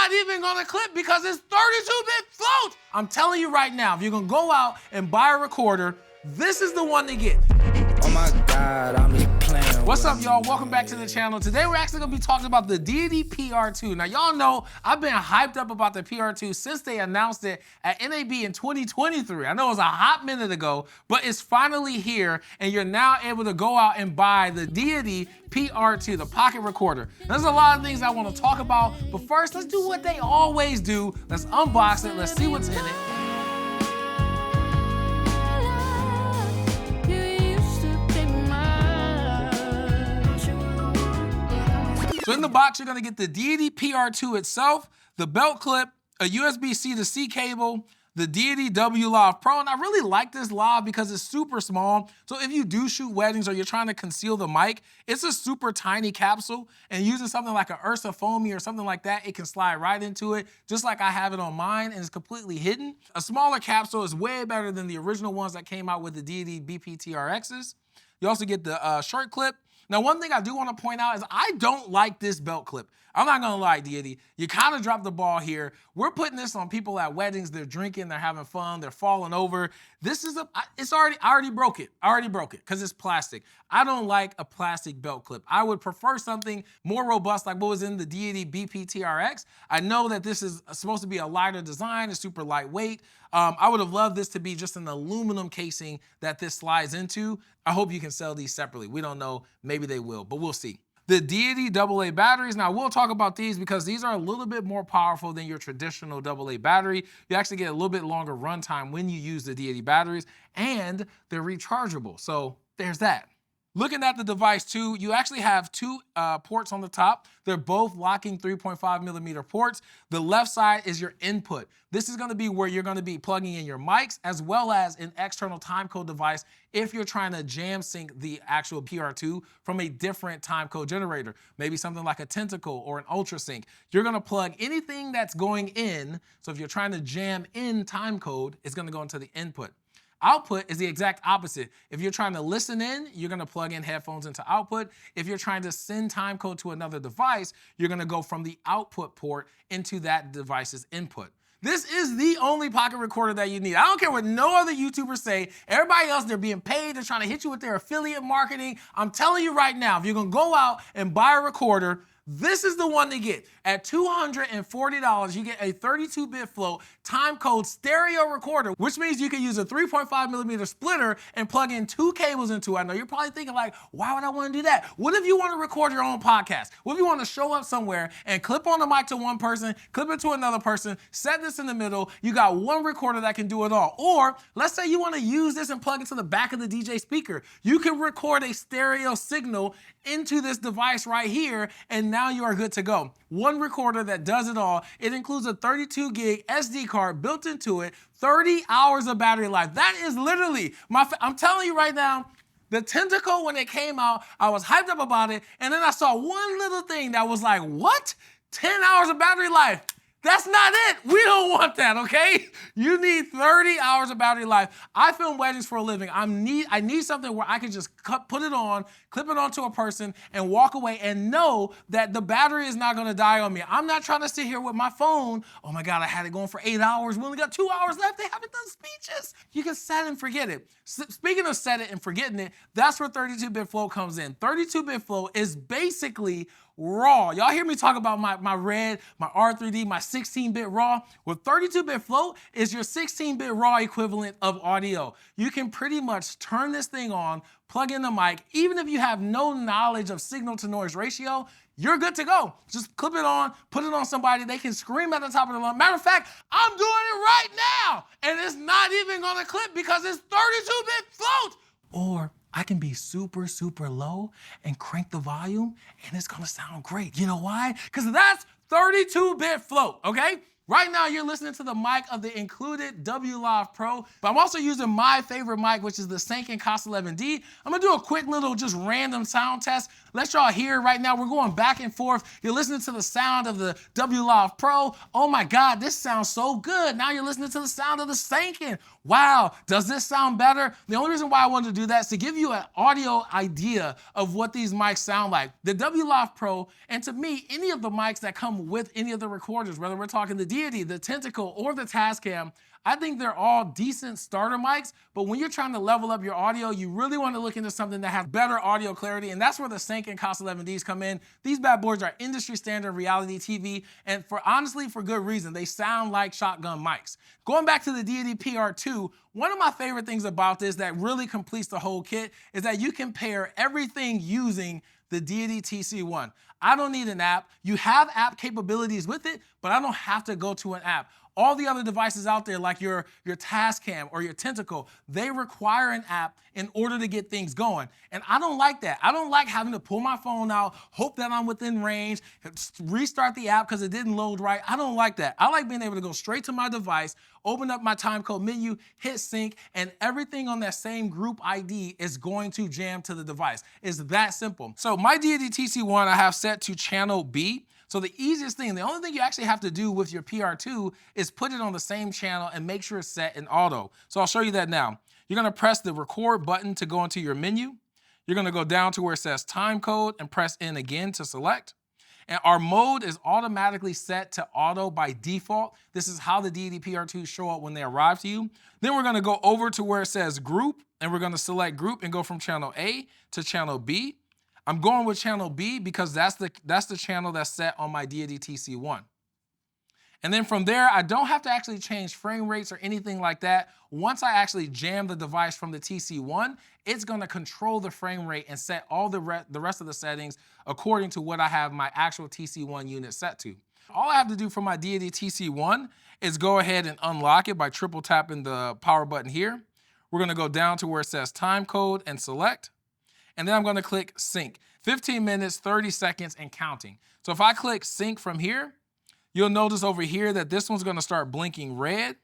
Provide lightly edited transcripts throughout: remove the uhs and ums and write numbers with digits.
not even gonna clip because it's 32-bit float. I'm telling you right now, if you're gonna go out and buy a recorder, this is the one to get. Oh my God, I'm just playing. What's up, y'all? Welcome back to the channel. Today, we're actually gonna be talking about the Deity PR-2. Now, y'all know I've been hyped up about the PR-2 since they announced it at NAB in 2023. I know it was a hot minute ago, but it's finally here, and you're now able to go out and buy the Deity PR-2, the pocket recorder. There's a lot of things I wanna talk about, but first, let's do what they always do. Let's unbox it, let's see what's in it. So in the box, you're gonna get the Deity PR-2 itself, the belt clip, a USB-C to C cable, the Deity W Lav Pro, and I really like this lav because it's super small. So if you do shoot weddings or you're trying to conceal the mic, it's a super tiny capsule, and using something like an Ursa Foamy or something like that, it can slide right into it, just like I have it on mine, and it's completely hidden. A smaller capsule is way better than the original ones that came out with the Deity BP-TRXs. You also get the shirt clip. Now, one thing I do want to point out is I don't like this belt clip. I'm not gonna lie, Deity, you kind of dropped the ball here. We're putting this on people at weddings. They're drinking, they're having fun, they're falling over. This is I already broke it because it's plastic. I don't like a plastic belt clip. I would prefer something more robust like what was in the Deity BP-TRX. I know that this is supposed to be a lighter design, it's super lightweight. I would have loved this to be just an aluminum casing that this slides into. I hope you can sell these separately. We don't know, maybe they will, but we'll see. The Deity AA batteries, now we'll talk about these because these are a little bit more powerful than your traditional AA battery. You actually get a little bit longer runtime when you use the Deity batteries, and they're rechargeable, so there's that. Looking at the device too, you actually have two ports on the top. They're both locking 3.5mm ports. The left side is your input. This is gonna be where you're gonna be plugging in your mics as well as an external timecode device if you're trying to jam sync the actual PR-2 from a different timecode generator. Maybe something like a Tentacle or an Ultrasync. You're gonna plug anything that's going in, so if you're trying to jam in timecode, it's gonna go into the input. Output is the exact opposite. If you're trying to listen in, you're gonna plug in headphones into output. If you're trying to send timecode to another device, you're gonna go from the output port into that device's input. This is the only pocket recorder that you need. I don't care what no other YouTubers say. Everybody else, they're being paid. They're trying to hit you with their affiliate marketing. I'm telling you right now, if you're gonna go out and buy a recorder, this is the one to get. At $240, you get a 32-bit float timecode stereo recorder, which means you can use a 3.5mm splitter and plug in two cables into it. I know you're probably thinking like, why would I want to do that? What if you want to record your own podcast? What if you want to show up somewhere and clip on the mic to one person, clip it to another person, set this in the middle, you got one recorder that can do it all. Or let's say you want to use this and plug it to the back of the DJ speaker. You can record a stereo signal into this device right here, and now you are good to go. One recorder that does it all. It includes a 32 gig SD card built into it, 30 hours of battery life. That is literally, I'm telling you right now, the Tentacle, when it came out, I was hyped up about it, and then I saw one little thing that was like, what? 10 hours of battery life. That's not it. We don't want that, okay? You need 30 hours of battery life. I film weddings for a living. I need something where I can just put it on, clip it onto a person, and walk away and know that the battery is not gonna die on me. I'm not trying to sit here with my phone. Oh my God, I had it going for 8 hours. We only got 2 hours left. They haven't done speeches. You can set and forget it. Speaking of set it and forgetting it, that's where 32-bit flow comes in. 32-bit flow is basically raw. Y'all hear me talk about my Red, my R3D, my 16-bit raw? Well, 32-bit float is your 16-bit raw equivalent of audio. You can pretty much turn this thing on, plug in the mic, even if you have no knowledge of signal to noise ratio, you're good to go. Just clip it on, put it on somebody, they can scream at the top of the lungs. Matter of fact, I'm doing it right now, and it's not even gonna clip because it's 32-bit float. Or I can be super, super low and crank the volume, and it's gonna sound great. You know why? Because that's 32-bit float, okay? Right now, you're listening to the mic of the included W Live Pro, but I'm also using my favorite mic, which is the Sync and Cost 11D. I'm gonna do a quick little just random sound test. Let y'all hear right now. We're going back and forth. You're listening to the sound of the W Live Pro. Oh my God, this sounds so good. Now you're listening to the sound of the Sync. Wow, does this sound better? The only reason why I wanted to do that is to give you an audio idea of what these mics sound like. The W Live Pro, and to me, any of the mics that come with any of the recorders, whether we're talking the Deity, the Tentacle, or the Tascam, I think they're all decent starter mics, but when you're trying to level up your audio, you really want to look into something that has better audio clarity, and that's where the Sync and Cost 11Ds come in. These bad boys are industry standard reality TV, and honestly, for good reason. They sound like shotgun mics. Going back to the Deity PR-2, one of my favorite things about this that really completes the whole kit is that you can pair everything using the Deity TC1. I don't need an app. You have app capabilities with it, but I don't have to go to an app. All the other devices out there, like your Tascam or your Tentacle, they require an app in order to get things going. And I don't like that. I don't like having to pull my phone out, hope that I'm within range, restart the app because it didn't load right. I don't like that. I like being able to go straight to my device, open up my timecode menu, hit sync, and everything on that same group ID is going to jam to the device. It's that simple. So my Deity TC1 I have set to channel B. So the easiest thing, the only thing you actually have to do with your PR2 is put it on the same channel and make sure it's set in auto. So I'll show you that now. You're gonna press the record button to go into your menu. You're gonna go down to where it says timecode and press in again to select. And our mode is automatically set to auto by default. This is how the Deity PR2s show up when they arrive to you. Then we're gonna go over to where it says group, and we're gonna select group and go from channel A to channel B. I'm going with channel B because that's the channel that's set on my Deity TC1. And then from there, I don't have to actually change frame rates or anything like that. Once I actually jam the device from the TC1, it's gonna control the frame rate and set all the rest of the settings according to what I have my actual TC1 unit set to. All I have to do for my Deity TC1 is go ahead and unlock it by triple tapping the power button here. We're gonna go down to where it says timecode and select. And then I'm gonna click sync. 15 minutes, 30 seconds, and counting. So if I click sync from here, you'll notice over here that this one's gonna start blinking red.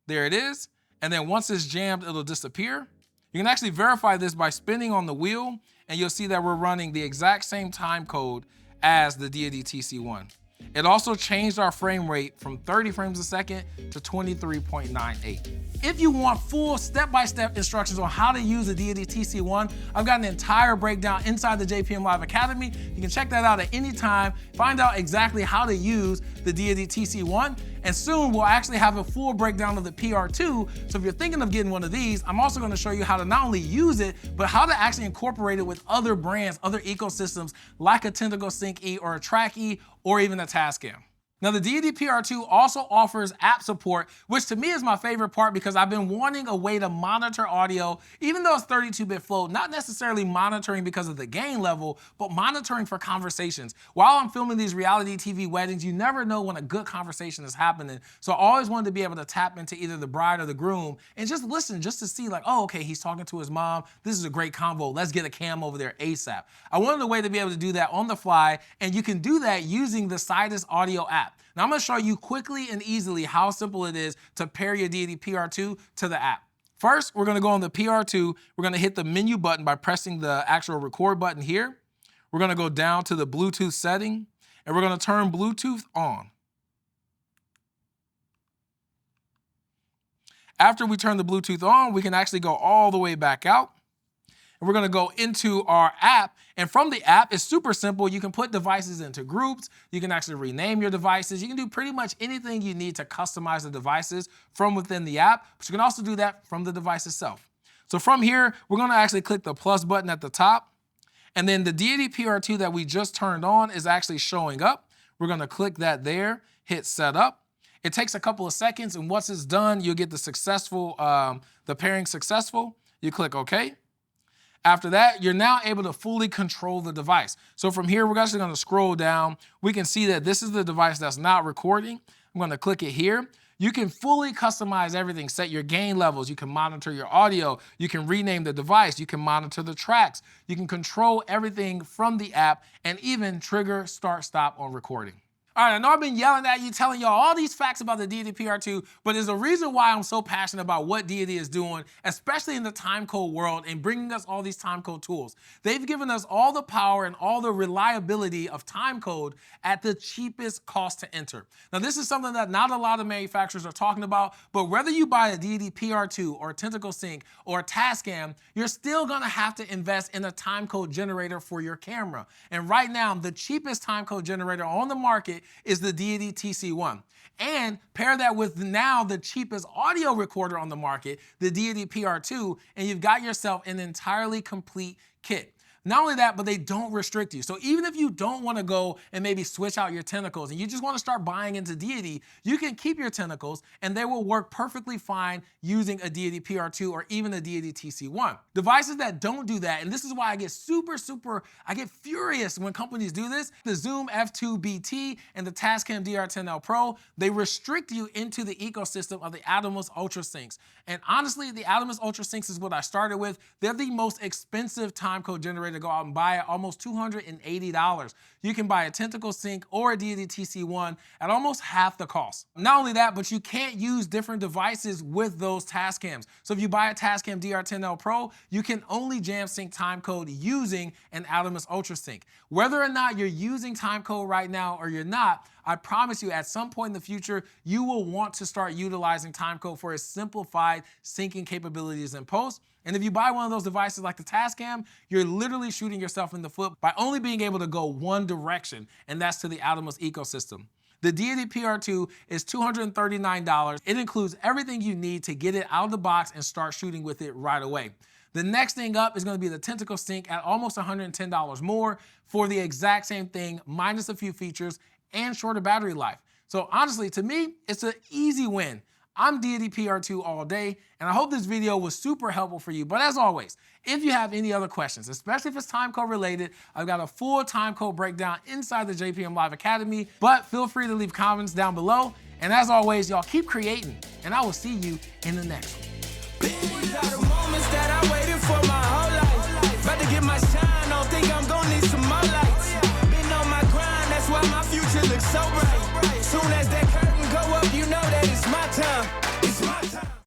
There it is. And then once it's jammed, it'll disappear. You can actually verify this by spinning on the wheel, and you'll see that we're running the exact same time code as the Deity TC1. It also changed our frame rate from 30 frames a second to 23.98. If you want full step-by-step instructions on how to use the Deity TC1, I've got an entire breakdown inside the JPM Live Academy. You can check that out at any time, find out exactly how to use the Deity TC1, and soon we'll actually have a full breakdown of the PR2. So if you're thinking of getting one of these, I'm also gonna show you how to not only use it, but how to actually incorporate it with other brands, other ecosystems, like a Tentacle Sync E or a Track E, or even a Tascam. Now the Deity PR2 also offers app support, which to me is my favorite part because I've been wanting a way to monitor audio, even though it's 32-bit flow, not necessarily monitoring because of the gain level, but monitoring for conversations. While I'm filming these reality TV weddings, you never know when a good conversation is happening. So I always wanted to be able to tap into either the bride or the groom and just listen, just to see like, oh, okay, he's talking to his mom. This is a great convo. Let's get a cam over there ASAP. I wanted a way to be able to do that on the fly, and you can do that using the Sidus Audio app. Now I'm gonna show you quickly and easily how simple it is to pair your Deity PR2 to the app. First, we're gonna go on the PR2, we're gonna hit the menu button by pressing the actual record button here. We're gonna go down to the Bluetooth setting, and we're gonna turn Bluetooth on. After we turn the Bluetooth on, we can actually go all the way back out. And we're gonna go into our app, and from the app, it's super simple. You can put devices into groups, you can actually rename your devices, you can do pretty much anything you need to customize the devices from within the app, but you can also do that from the device itself. So from here, we're gonna actually click the plus button at the top, and then the Deity PR2 that we just turned on is actually showing up. We're gonna click that there, hit setup. It takes a couple of seconds, and once it's done, you'll get the successful, the pairing successful. You click OK. After that, you're now able to fully control the device. So from here, we're actually gonna scroll down. We can see that this is the device that's not recording. I'm gonna click it here. You can fully customize everything, set your gain levels, you can monitor your audio, you can rename the device, you can monitor the tracks, you can control everything from the app, and even trigger start-stop on recording. All right, I know I've been yelling at you, telling y'all all these facts about the Deity PR-2, but there's a reason why I'm so passionate about what Deity is doing, especially in the timecode world and bringing us all these timecode tools. They've given us all the power and all the reliability of timecode at the cheapest cost to enter. Now, this is something that not a lot of manufacturers are talking about, but whether you buy a Deity PR-2 or a Tentacle Sync or a Tascam, you're still gonna have to invest in a timecode generator for your camera. And right now, the cheapest timecode generator on the market is the Deity TC1. And pair that with now the cheapest audio recorder on the market, the Deity PR-2, and you've got yourself an entirely complete kit. Not only that, but they don't restrict you. So even if you don't want to go and maybe switch out your tentacles and you just want to start buying into Deity, you can keep your tentacles and they will work perfectly fine using a Deity PR-2 or even a Deity TC1. Devices that don't do that, and this is why I get I get furious when companies do this, the Zoom F2 BT and the Tascam DR10L Pro, they restrict you into the ecosystem of the Atomos Ultra Syncs. And honestly, the Atomos Ultra Syncs is what I started with. They're the most expensive timecode generator. Go out and buy it, almost $280. You can buy a Tentacle Sync or a Deity TC1 at almost half the cost. Not only that, but you can't use different devices with those Tascams. So if you buy a Tascam DR10L Pro, you can only jam sync timecode using an Atomos Ultra Sync. Whether or not you're using timecode right now or you're not, I promise you at some point in the future, you will want to start utilizing timecode for its simplified syncing capabilities in post. And if you buy one of those devices like the Tascam, you're literally shooting yourself in the foot by only being able to go one direction, and that's to the Atomos ecosystem. The Deity PR-2 is $239. It includes everything you need to get it out of the box and start shooting with it right away. The next thing up is going to be the Tentacle Sync at almost $110 more for the exact same thing, minus a few features and shorter battery life. So honestly, to me, it's an easy win. I'm Deity PR-2 all day, and I hope this video was super helpful for you. But as always, if you have any other questions, especially if it's timecode related, I've got a full timecode breakdown inside the JPM Live Academy, but feel free to leave comments down below. And as always, y'all keep creating, and I will see you in the next one. These are the moments that I waited for my whole life. About to get my shine, don't think I'm gonna need some more lights. Been on my grind, that's why my future looks so bright. Soon as that curtain go up, you know that it's my time.